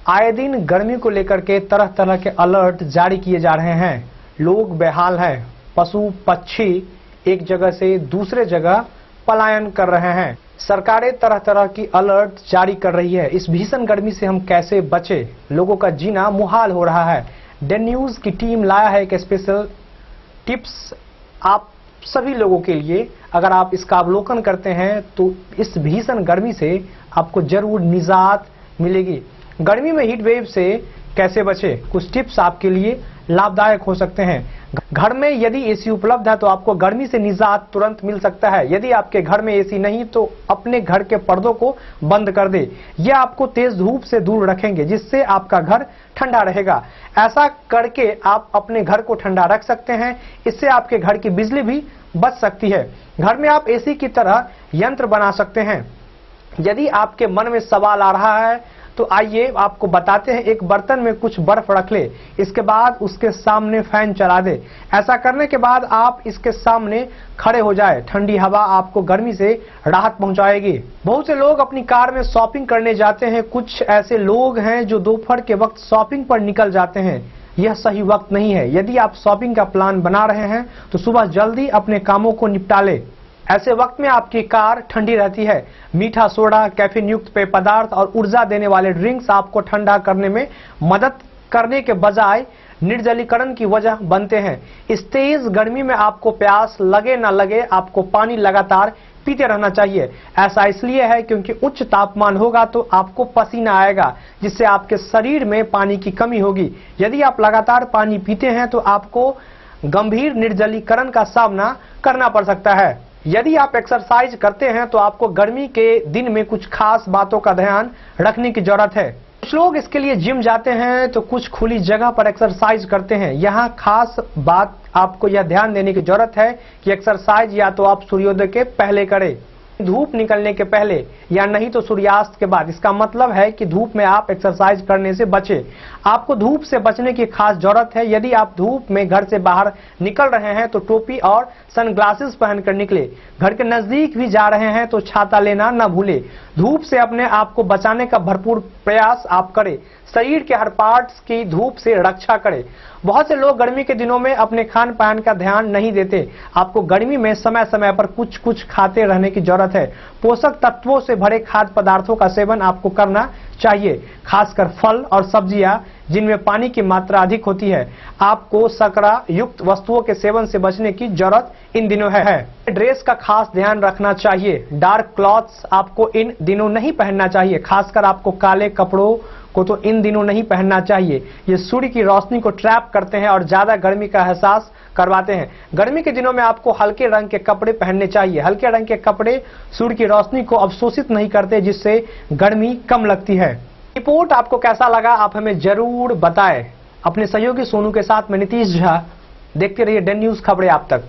आए दिन गर्मी को लेकर के तरह तरह के अलर्ट जारी किए जा रहे हैं। लोग बेहाल हैं, पशु पक्षी एक जगह से दूसरे जगह पलायन कर रहे हैं। सरकारें तरह तरह की अलर्ट जारी कर रही है। इस भीषण गर्मी से हम कैसे बचे, लोगों का जीना मुहाल हो रहा है। डेन न्यूज की टीम लाया है एक स्पेशल टिप्स आप सभी लोगों के लिए। अगर आप इसका अवलोकन करते हैं तो इस भीषण गर्मी से आपको जरूर निजात मिलेगी। गर्मी में हीट वेव से कैसे बचे, कुछ टिप्स आपके लिए लाभदायक हो सकते हैं। घर में यदि एसी उपलब्ध है तो आपको गर्मी से निजात तुरंत मिल सकता है। यदि आपके घर में एसी नहीं तो अपने घर के पर्दों को बंद कर दे। यह आपको तेज धूप से दूर रखेंगे, जिससे आपका घर ठंडा रहेगा। ऐसा करके आप अपने घर को ठंडा रख सकते हैं। इससे आपके घर की बिजली भी बच सकती है। घर में आप एसी की तरह यंत्र बना सकते हैं। यदि आपके मन में सवाल आ रहा है तो आइए आपको बताते हैं। एक बर्तन में कुछ बर्फ रख ले, इसके बाद उसके सामने फैन चला दे। ऐसा करने के बाद आप इसके सामने खड़े हो जाए। ठंडी हवा आपको गर्मी से राहत पहुंचाएगी। बहुत से लोग अपनी कार में शॉपिंग करने जाते हैं। कुछ ऐसे लोग हैं जो दोपहर के वक्त शॉपिंग पर निकल जाते हैं। यह सही वक्त नहीं है। यदि आप शॉपिंग का प्लान बना रहे हैं तो सुबह जल्दी अपने कामों को निपटा ले। ऐसे वक्त में आपकी कार ठंडी रहती है। मीठा सोडा, कैफीन युक्त पेय पदार्थ और ऊर्जा देने वाले ड्रिंक्स आपको ठंडा करने में मदद करने के बजाय निर्जलीकरण की वजह बनते हैं। इस तेज गर्मी में आपको प्यास लगे ना लगे, आपको पानी लगातार पीते रहना चाहिए। ऐसा इसलिए है क्योंकि उच्च तापमान होगा तो आपको पसीना आएगा, जिससे आपके शरीर में पानी की कमी होगी। यदि आप लगातार पानी पीते हैं तो आपको गंभीर निर्जलीकरण का सामना करना पड़ सकता है। यदि आप एक्सरसाइज करते हैं तो आपको गर्मी के दिन में कुछ खास बातों का ध्यान रखने की जरूरत है। कुछ लोग इसके लिए जिम जाते हैं तो कुछ खुली जगह पर एक्सरसाइज करते हैं। यहाँ खास बात आपको यह ध्यान देने की जरूरत है कि एक्सरसाइज या तो आप सूर्योदय के पहले करें, धूप निकलने के पहले, या नहीं तो सूर्यास्त के बाद। इसका मतलब है कि धूप में आप एक्सरसाइज करने से बचें। आपको धूप से बचने की खास जरूरत है। यदि आप धूप में घर से बाहर निकल रहे हैं तो टोपी और सनग्लासेस पहनकर निकले। घर के नजदीक भी जा रहे हैं तो छाता लेना न भूले। धूप से अपने आप को बचाने का भरपूर प्रयास आप करें। शरीर के हर पार्ट्स की धूप से रक्षा करें। बहुत से लोग गर्मी के दिनों में अपने खान पान का ध्यान नहीं देते। आपको गर्मी में समय समय पर कुछ कुछ खाते रहने की जरूरत है। पोषक तत्वों से भरे खाद्य पदार्थों का सेवन आपको करना चाहिए, खासकर फल और सब्जियां जिनमें पानी की मात्रा अधिक होती है। आपको शर्करा युक्त वस्तुओं के सेवन से बचने की जरूरत इन दिनों है। ड्रेस का खास ध्यान रखना चाहिए। डार्क क्लॉथ्स आपको इन दिनों नहीं पहनना चाहिए। खासकर आपको काले कपड़ों को तो इन दिनों नहीं पहनना चाहिए। ये सूर्य की रोशनी को ट्रैप करते हैं और ज्यादा गर्मी का एहसास करवाते हैं। गर्मी के दिनों में आपको हल्के रंग के कपड़े पहनने चाहिए। हल्के रंग के कपड़े सूर्य की रोशनी को अवशोषित नहीं करते, जिससे गर्मी कम लगती है। रिपोर्ट आपको कैसा लगा आप हमें जरूर बताएं। अपने सहयोगी सोनू के साथ मैं नीतीश झा। देखते रहिए डेन न्यूज, खबरें आप तक।